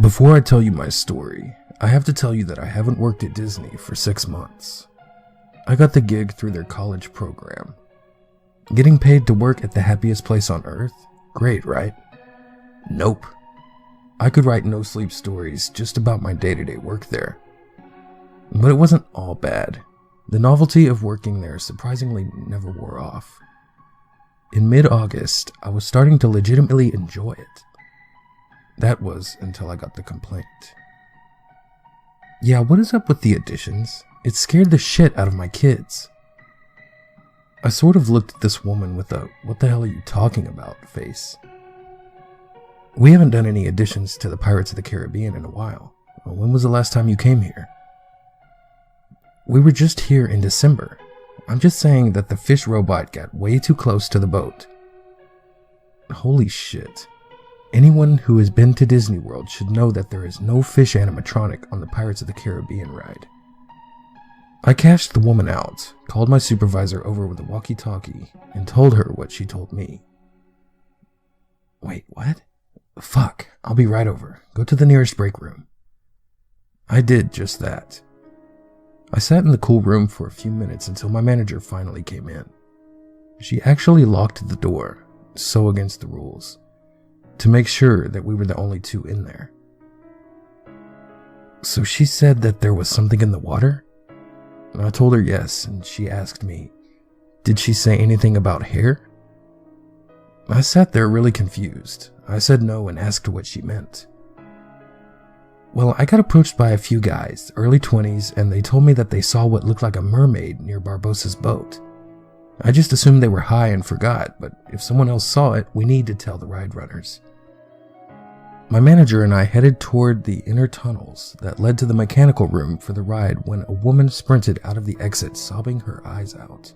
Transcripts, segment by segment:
Before I tell you my story, I have to tell you that I haven't worked at Disney for 6 months. I got the gig through their college program. Getting paid to work at the happiest place on earth? Great, right? Nope. I could write no-sleep stories just about my day-to-day work there. But it wasn't all bad. The novelty of working there surprisingly never wore off. In mid-August, I was starting to legitimately enjoy it. That was until I got the complaint. Yeah, what is up with the additions? It scared the shit out of my kids. I sort of looked at this woman with a "what the hell are you talking about" face. We haven't done any additions to the Pirates of the Caribbean in a while. When was the last time you came here? We were just here in December. I'm just saying that the fish robot got way too close to the boat. Holy shit. Anyone who has been to Disney World should know that there is no fish animatronic on the Pirates of the Caribbean ride. I cashed the woman out, called my supervisor over with a walkie-talkie, and told her what she told me. Wait, what? Fuck, I'll be right over. Go to the nearest break room. I did just that. I sat in the cool room for a few minutes until my manager finally came in. She actually locked the door, so against the rules, to make sure that we were the only two in there. So she said that there was something in the water? I told her yes, and she asked me, did she say anything about hair? I sat there really confused. I said no and asked what she meant. Well, I got approached by a few guys, early 20s, and they told me that they saw what looked like a mermaid near Barbossa's boat. I just assumed they were high and forgot, but if someone else saw it, we need to tell the ride runners. My manager and I headed toward the inner tunnels that led to the mechanical room for the ride when a woman sprinted out of the exit, sobbing her eyes out.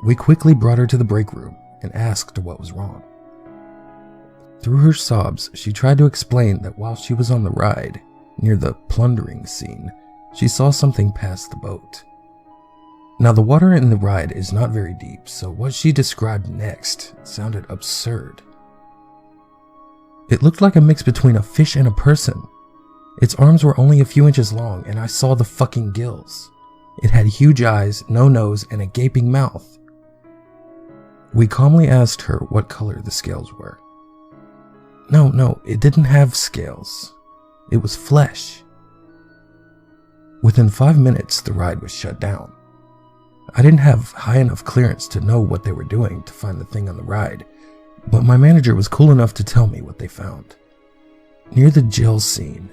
We quickly brought her to the break room and asked what was wrong. Through her sobs, she tried to explain that while she was on the ride, near the plundering scene, she saw something pass the boat. Now, the water in the ride is not very deep, so what she described next sounded absurd. It looked like a mix between a fish and a person. Its arms were only a few inches long, and I saw the fucking gills. It had huge eyes, no nose, and a gaping mouth. We calmly asked her what color the scales were. No, it didn't have scales. It was flesh. Within 5 minutes, the ride was shut down. I didn't have high enough clearance to know what they were doing to find the thing on the ride, but my manager was cool enough to tell me what they found. Near the jail scene,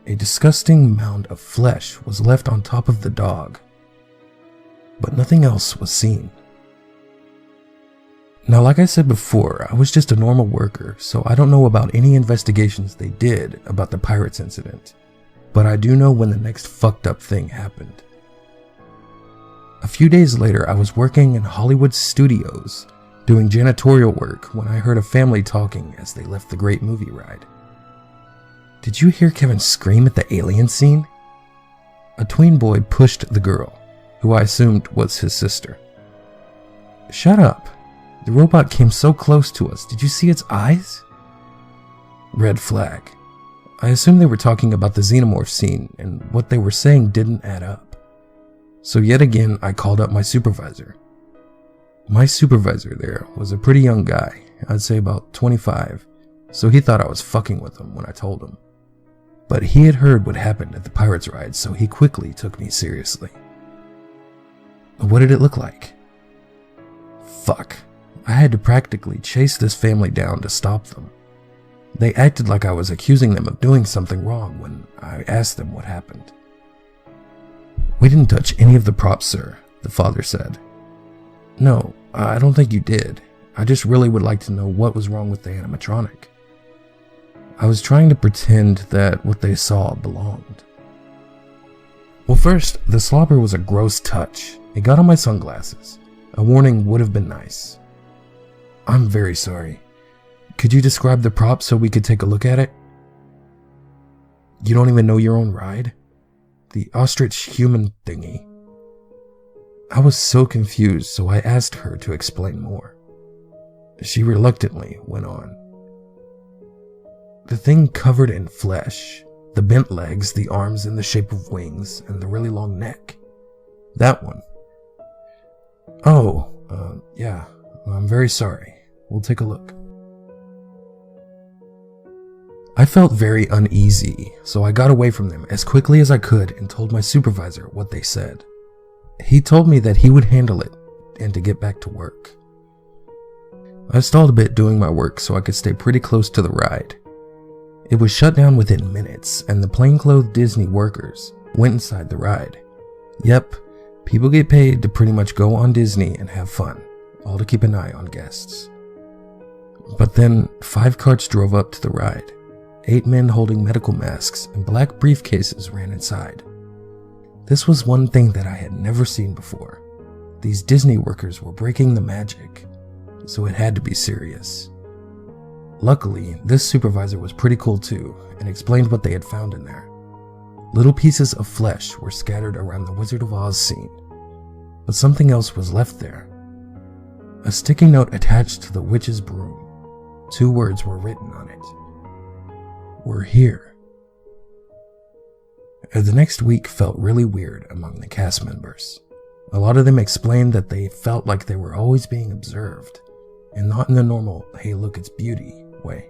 a disgusting mound of flesh was left on top of the dog, but nothing else was seen. Now, like I said before, I was just a normal worker, so I don't know about any investigations they did about the pirates incident, but I do know when the next fucked up thing happened. A few days later, I was working in Hollywood studios, doing janitorial work when I heard a family talking as they left the great movie ride. Did you hear Kevin scream at the alien scene? A tween boy pushed the girl, who I assumed was his sister. Shut up. The robot came so close to us. Did you see its eyes? Red flag. I assumed they were talking about the xenomorph scene, and what they were saying didn't add up. So yet again, I called up my supervisor. My supervisor there was a pretty young guy, I'd say about 25, so he thought I was fucking with him when I told him. But he had heard what happened at the Pirates ride, so he quickly took me seriously. What did it look like? Fuck. I had to practically chase this family down to stop them. They acted like I was accusing them of doing something wrong when I asked them what happened. We didn't touch any of the props, sir, the father said. No, I don't think you did. I just really would like to know what was wrong with the animatronic. I was trying to pretend that what they saw belonged. Well, first, the slobber was a gross touch. It got on my sunglasses. A warning would have been nice. I'm very sorry. Could you describe the prop so we could take a look at it? You don't even know your own ride? The ostrich human thingy. I was so confused, so I asked her to explain more. She reluctantly went on. The thing covered in flesh, the bent legs, the arms in the shape of wings, and the really long neck. That one. Oh, yeah, I'm very sorry. We'll take a look. I felt very uneasy, so I got away from them as quickly as I could and told my supervisor what they said. He told me that he would handle it and to get back to work. I stalled a bit doing my work so I could stay pretty close to the ride. It was shut down within minutes, and the plainclothes Disney workers went inside the ride. Yep, people get paid to pretty much go on Disney and have fun, all to keep an eye on guests. But then 5 carts drove up to the ride. 8 men holding medical masks and black briefcases ran inside. This was one thing that I had never seen before. These Disney workers were breaking the magic, so it had to be serious. Luckily, this supervisor was pretty cool too and explained what they had found in there. Little pieces of flesh were scattered around the Wizard of Oz scene, but something else was left there. A sticky note attached to the witch's broom. 2 words were written on it. We're here. The next week felt really weird among the cast members. A lot of them explained that they felt like they were always being observed, and not in the normal, hey look it's beauty way.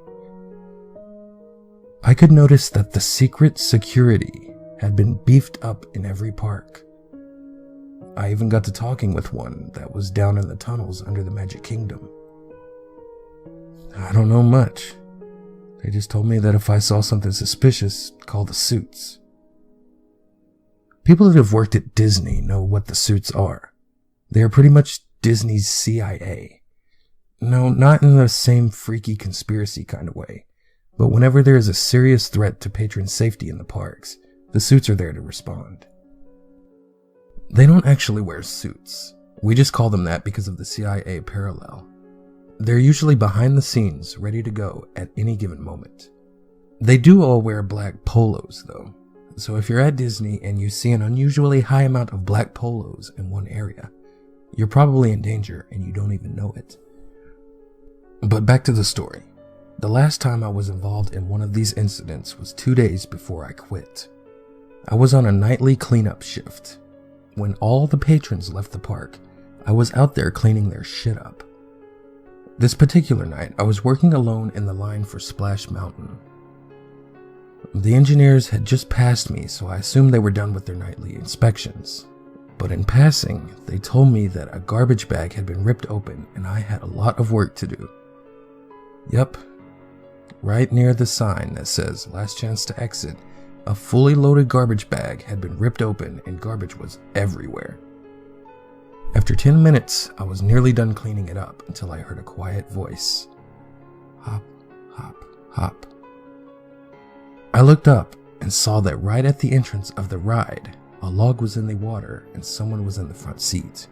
I could notice that the secret security had been beefed up in every park. I even got to talking with one that was down in the tunnels under the Magic Kingdom. I don't know much. They just told me that if I saw something suspicious, call the suits. People that have worked at Disney know what the suits are. They are pretty much Disney's CIA. No, not in the same freaky conspiracy kind of way, but whenever there is a serious threat to patron safety in the parks, the suits are there to respond. They don't actually wear suits. We just call them that because of the CIA parallel. They're usually behind the scenes, ready to go at any given moment. They do all wear black polos though, so if you're at Disney and you see an unusually high amount of black polos in one area, you're probably in danger and you don't even know it. But back to the story. The last time I was involved in one of these incidents was 2 days before I quit. I was on a nightly cleanup shift. When all the patrons left the park, I was out there cleaning their shit up. This particular night, I was working alone in the line for Splash Mountain. The engineers had just passed me, so I assumed they were done with their nightly inspections. But in passing, they told me that a garbage bag had been ripped open and I had a lot of work to do. Yep, right near the sign that says "Last Chance to Exit," a fully loaded garbage bag had been ripped open and garbage was everywhere. After 10 minutes, I was nearly done cleaning it up until I heard a quiet voice. Hop, hop, hop. I looked up and saw that right at the entrance of the ride, a log was in the water and someone was in the front seat.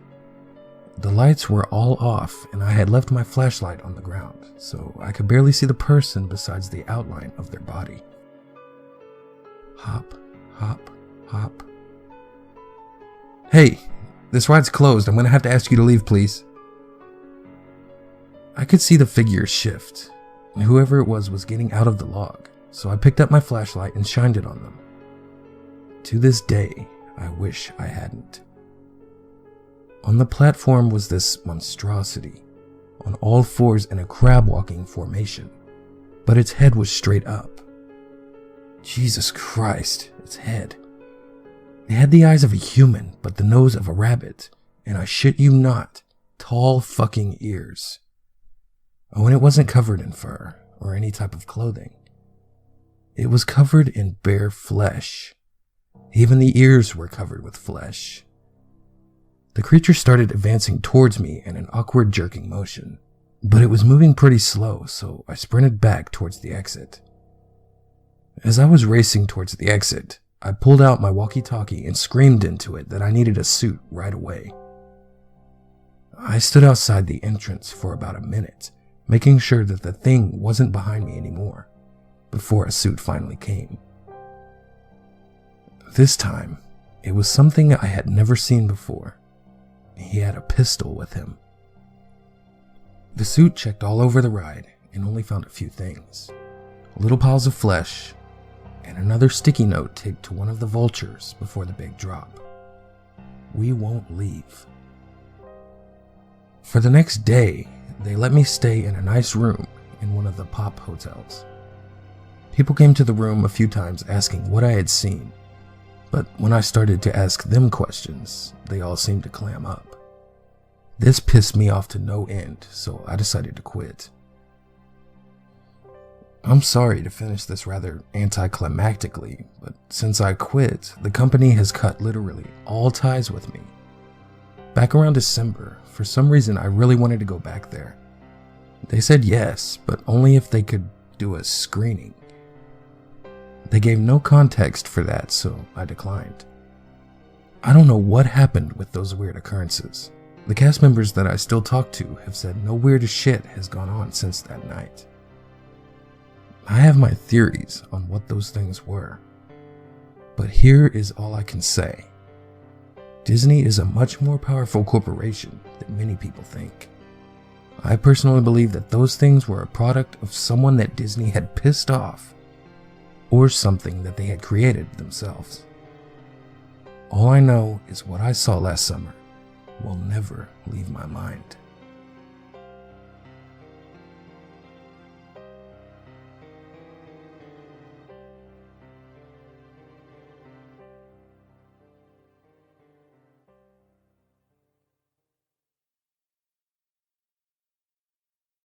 The lights were all off and I had left my flashlight on the ground, so I could barely see the person besides the outline of their body. Hop, hop, hop. Hey, this ride's closed. I'm gonna have to ask you to leave, please. I could see the figures shift, and whoever it was getting out of the log, so I picked up my flashlight and shined it on them. To this day, I wish I hadn't. On the platform was this monstrosity, on all fours in a crab-walking formation, but its head was straight up. Jesus Christ, its head. It had the eyes of a human, but the nose of a rabbit, and I shit you not, tall fucking ears. Oh, and it wasn't covered in fur, or any type of clothing. It was covered in bare flesh. Even the ears were covered with flesh. The creature started advancing towards me in an awkward jerking motion, but it was moving pretty slow, so I sprinted back towards the exit. As I was racing towards the exit, I pulled out my walkie-talkie and screamed into it that I needed a suit right away. I stood outside the entrance for about a minute, making sure that the thing wasn't behind me anymore, before a suit finally came. This time, it was something I had never seen before. He had a pistol with him. The suit checked all over the ride and only found a few things. little piles of flesh, and another sticky note taped to one of the vultures before the big drop. We won't leave. For the next day, they let me stay in a nice room in one of the pop hotels. People came to the room a few times asking what I had seen, but when I started to ask them questions, they all seemed to clam up. This pissed me off to no end, so I decided to quit. I'm sorry to finish this rather anticlimactically, but since I quit, the company has cut literally all ties with me. Back around December, for some reason I really wanted to go back there. They said yes, but only if they could do a screening. They gave no context for that, so I declined. I don't know what happened with those weird occurrences. The cast members that I still talk to have said no weird shit has gone on since that night. I have my theories on what those things were, but here is all I can say. Disney is a much more powerful corporation than many people think. I personally believe that those things were a product of someone that Disney had pissed off, or something that they had created themselves. All I know is what I saw last summer will never leave my mind.